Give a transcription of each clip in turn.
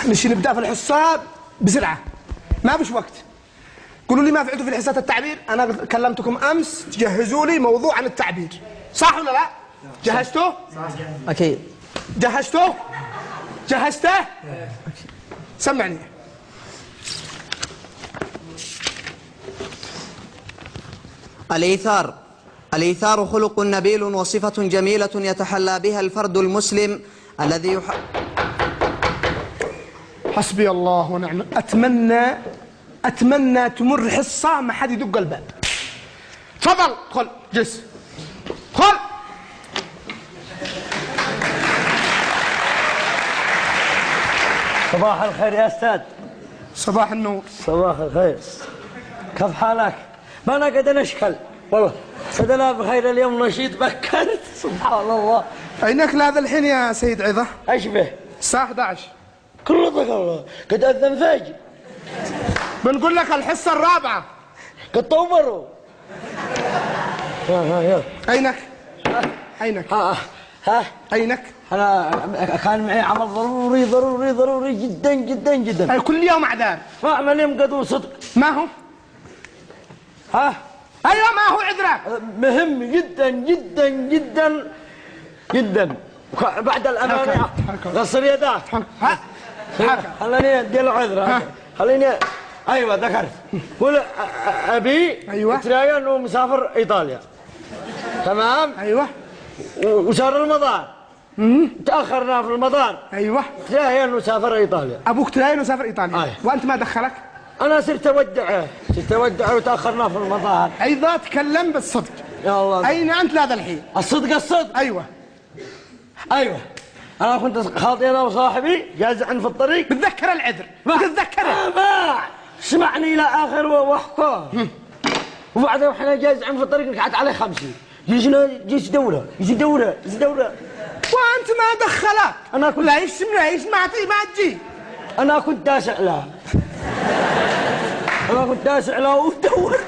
نشي نبدأ في الحصة بسرعة، ما بش وقت. قولوا لي ما فعلتوا في الحصات التعبير. أنا كلمتكم أمس تجهزوا لي موضوع عن التعبير، صح ولا لا؟ جهزتوا؟ أكيد. جهزتوا؟ جهزته؟ سمعني. الإيثار خلق نبيل وصفة جميلة يتحلى بها الفرد المسلم الذي حسبي الله ونعم. أتمنى تمر حصة ما حد يدق الباب. تفضل ادخل جلس. ادخل. صباح الخير يا أستاذ. صباح النور. صباح الخير. كيف حالك؟ ما أنا قد نشكل والله. سدنا بخير اليوم نشيط بكرت سبحان الله. أينك لهذا الحين يا سيد عظة؟ ايش به؟ الساعة 11. كرتك الله قد أذن فجر. بنقول لك الحصة الرابعة. قد طوروا. ها يلا. أينك؟ أينك؟ ها أينك؟ أنا كان معي عمل ضروري جدا. أي كل يوم أعذار. ما أعمل يوم قدو صدق. ما هو؟ ها؟ أيوة ما هو عذرك؟ مهم جدا. بعد الأمانة غسل يداك. ها؟ خليني أدي له عذر. خليني. أيوة ذكرت. قول أبي. أيوة. تلاقي إنه مسافر إيطاليا. تمام؟ أيوة. وصار المطار. تأخرنا في المطار. أيوة. تلاقي إنه سافر إيطاليا. أبوك تلاقي إنه سافر إيطاليا. أيه. وأنت ما دخلك؟ أنا صرت أودعه وتأخرنا في المطار. أيضا تكلم بالصدق. يا الله. أين أنت لهذا الحين؟ الصدق. أيوة. أنا كنت خاطي أنا وصاحبي جازعن في الطريق. بتذكر العذر. بتتذكره. ما سمعني إلى آخر وحكاه. وبعدين احنا جازعن في الطريق قعدت عليه 50. جيش دورة. وأنت ما دخلك. أنا كنت ليش ما تجي. أنا كنت داسع له. ودور.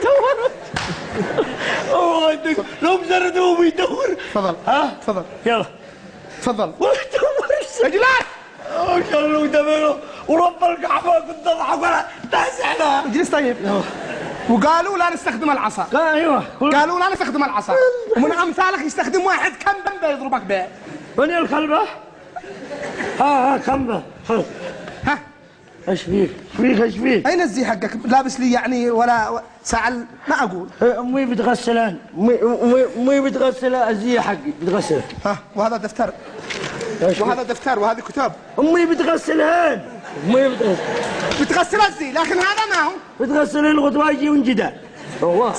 لو بزردوا بيدور. تفضل. ها؟ تفضل. يلا. تفضل. ودور. اجلس. قالوا دمره ورب الكعبة كنت أضحك ولا داسع له. اجلس طيب. وقالوا لا نستخدم العصا. ايوه. قالوا لا نستخدم العصا. ومن امثالك يستخدم واحد كم يضربك به. من الكلبة؟ ها كمبة. ها ايش فيك؟ اين الزي حقك؟ لابس لي يعني ولا ساعة ما اقول. امي بتغسلان. امي بتغسل الزي حقي بتغسله. ها وهذا دفتر. وهذا دفتر وهذه كتاب. امي بتغسلهن. بتغسل الزي لكن هذا ما هو. بتغسل الغطواجي وانجدال. الله.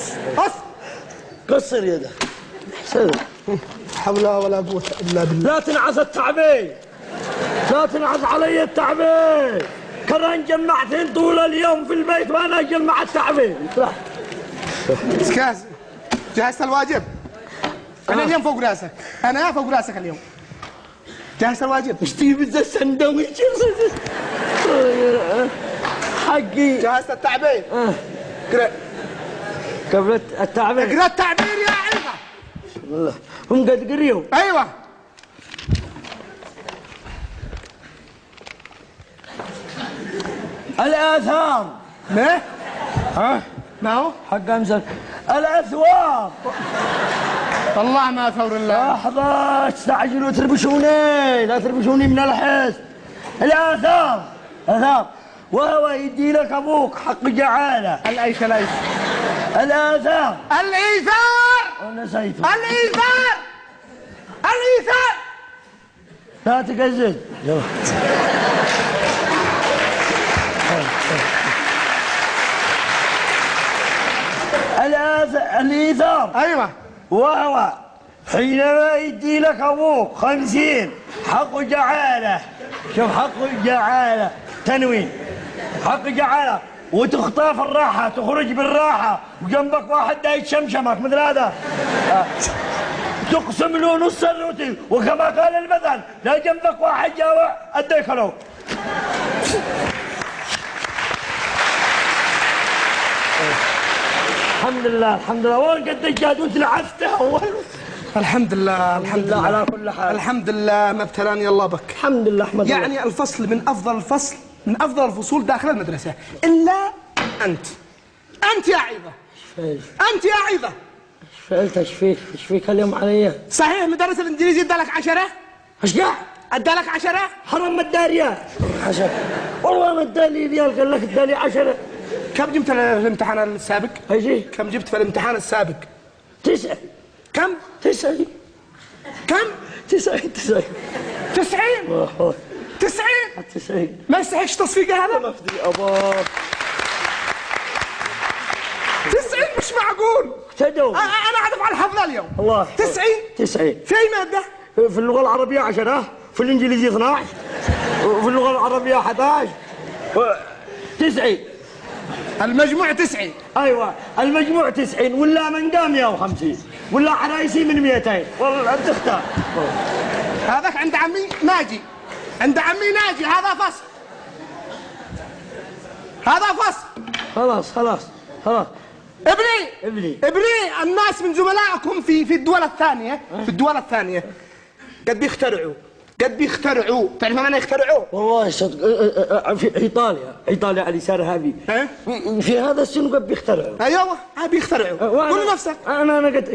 قصر يدك. حول ولا قوة الا بالله. لا تنعس التعبين. لا تنعس علي التعبين. كرهن جمعتين طول اليوم في البيت وانا جمعت تعبين. اسكاز جهزت الواجب؟ انا اليوم فوق راسك. انا فوق راسك اليوم. جهزت الواجب؟ ايش تجيب السندويتش؟ حقي. جهزت التعبير؟ اقرا. قبل التعبير. اقرا التعبير يا عيبه. والله هم قد قريوا. ايوه. الآثار. ما؟ ها؟ ما هو؟ حق امسك. الأثواب. والله ما ثور الله. لحظة تستعجلوا تربشوني، لا تربشوني من الحس. الآثار. وهو يدي لك أبوك حق جعالة. الأيثار. الآثار. الإيثار. نسيته. الإيثار. لا تقزز. الإيثار. أيوة. وهو حينما يدي لك أبوك 50 حق جعالة. شوف حق جعالة تنوين. حق جعالة وتخطف الراحة تخرج بالراحة وجنبك واحد دا يتشمشمك مثل هذا. تقسم له نص الروتين وكما قال المثل لا جنبك واحد جاوع اديك له. الحمد لله وين قد الجاد وتلعبته اول الحمد لله الحمد لله على كل حال. الحمد لله ما ابتلاني الله بك. الحمد لله احمد الله. يعني الفصل من افضل الفصل من افضل الفصول داخل المدرسه الا انت يا عيضه. انت يا عيضه. فعلت ايش فيك؟ ايش فيك اليوم علي؟ صحيح مدرس الانجليزي ادالك 10؟ ايش قاعد؟ ادالك 10؟ حرام ما ادى ريال. 10 والله ما اداني ريال، قال لك اداني 10. كم جبت في الامتحان السابق؟ ايش؟ كم جبت في الامتحان السابق؟ 9. كم؟ 9. كم؟ 90. 90 90 ما يستحقش تصفيقه هذا؟ مفدي اباك 90 مش معقول. اهتدوا. انا اعرف على الحفله اليوم. الله 90 في اي ماده؟ في اللغه العربيه 10، في الانجليزي 12، وفي اللغه العربيه 11 90. المجموع 90. ايوه المجموع 90 ولا من قام 150 ولا عرايسي من 200. والله انت اختار. هذاك عند عمي ناجي. عند عمي ناجي هذا فصل. هذا فصل. خلاص ابني الناس من زملائكم في الدول الثانيه قد بيخترعوا تعرف ما معنى يخترعوا؟ والله صدق. في ايطاليا على اليسار هذه في هذا السن قد بيخترعوا. ايوه بيخترعوا. قول نفسك. انا قد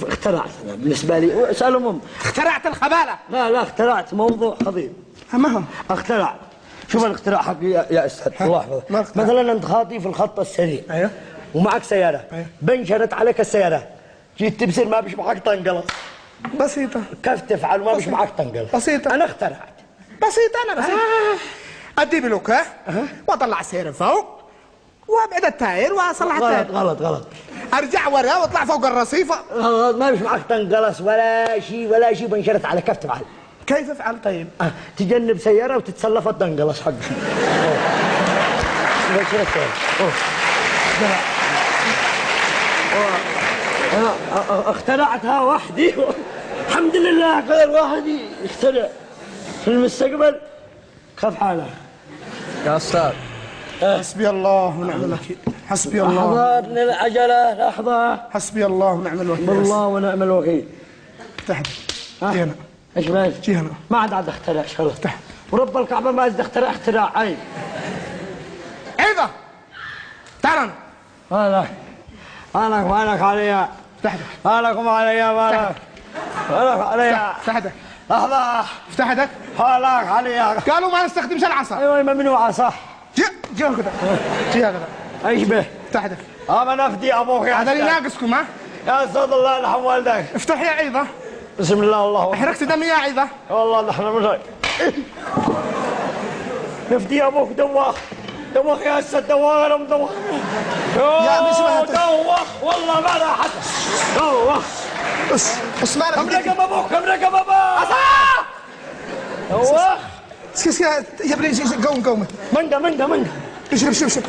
اخترعت. بالنسبه لي اسالهم. اخترعت الخباله؟ لا اخترعت موضوع خطير. ما هو؟ اخترعت. شوف الاختراع حقي يا استاذ الله يحفظك. مثلا انت خاطي في الخط السريع. ايوه. ومعك سياره. أيوه. بنشرت عليك السياره. جيت تبصر ما بيش معك طنقلص. بسيطه. كيف تفعل ما بيش معك طنقلص؟ بسيطه. انا اخترعت. بسيطه. ادي بلوكه واطلع السياره فوق وابعد التاير واصلح التاير. غلط. ارجع ورا واطلع فوق الرصيفه. غلط ما بيش معك طنقلص ولا شيء بنشرت عليك. كيف تفعل؟ كيف افعل طيب؟ تجنب سياره وتتسلف الطنقلص حقك. اخترعتها وحدي. الحمد لله غير واحد يخترع في المستقبل. كيف حالك يا أستاذ؟ حسبي الله ونعم الوكيل. حسبي الله. احضرني العجلة لحظة. حسبي الله ونعم الوكيل. بالله ونعم الوكيل. تحت. جي هنا. ايش مالك؟ جي هنا. ما عاد اخترع خلاص. تحت. ورب الكعبة ما عاد اختراع عيب. عيبة. تعال مالك عليا. تحت. مالك عليا. تحتك. لحظة. افتح يدك. مالك عليا. قالوا ما نستخدمش العصا. ايوه ممنوعة صح. جي كذا. جي هكذا. ايش به؟ افتح يدك. انا نفدي ابوك يا هذا اللي ناقصكم ها؟ يا استاذ الله يرحم والديك. افتح يا عيضة. بسم الله احرقت دمي يا عيضة. والله نحن مش نفدي ابوك دوخ يا استاذ دوخ يا بسم دوخ والله ما لا حد دوخ. بس مالك كم رقم ابوك دوخ. اسكت يا ابني قوم منقه اشرب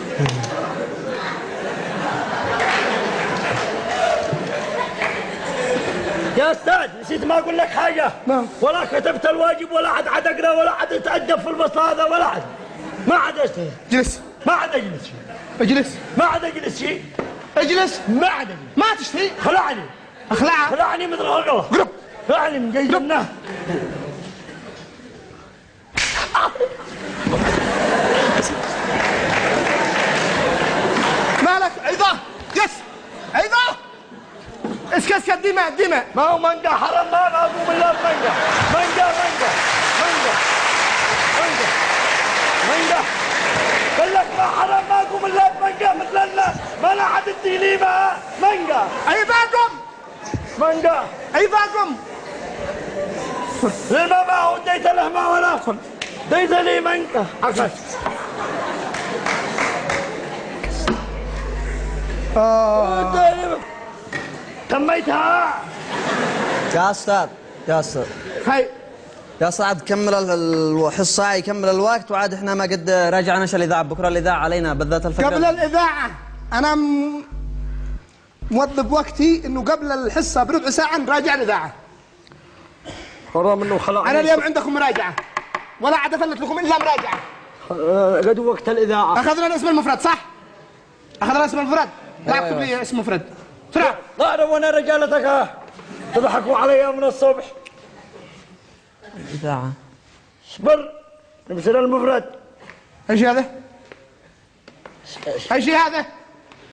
يا استاذ نسيت ما اقول لك حاجه. نعم. ولا كتبت الواجب ولا عاد اقرا ولا عاد اتادب في الفصل هذا ولا عاد. ما عاد اشتغل. جلس. ما عاد اجلس. اجلس. ما عاد اجلس شيء. اجلس. ما عاد اجلس. ما تشتري. خلعني مثل الغلط. قرب. خلعني من جاي جنة. مالك عيضة. يس عيضة. اسكت دماء. ما هو منقى حرام ما اقوم الا بمنقى. منقى قال لك ما حرام ما اقوم الا بمنقى مثل الناس. ما لا حد تديني ما منقى. عيباكم لما ما هو ديت له ما ولا ديت لي منقى. عكس تميتها. يا أستاذ هاي يا صعد كمل الحصة يكمل الوقت وعاد احنا ما قد راجعناش الإذاعة. بكرة الإذاعة علينا بالذات الفجر. قبل الإذاعة أنا موظف وقتي إنه قبل الحصة بربع ساعة نراجع الإذاعة. حرام إنه خلع. أنا اليوم عندكم مراجعة ولا عاد أفلت لكم إلا مراجعة. قد وقت الإذاعة. أخذنا الاسم المفرد صح؟ أخذنا الاسم المفرد. لا اكتب لي اسم مفرد. بسرعة. لا وانا رجالتك تضحكوا علي من الصبح. إذاعة. اصبر نمسك المفرد. ايش هذا؟ ايش هذا؟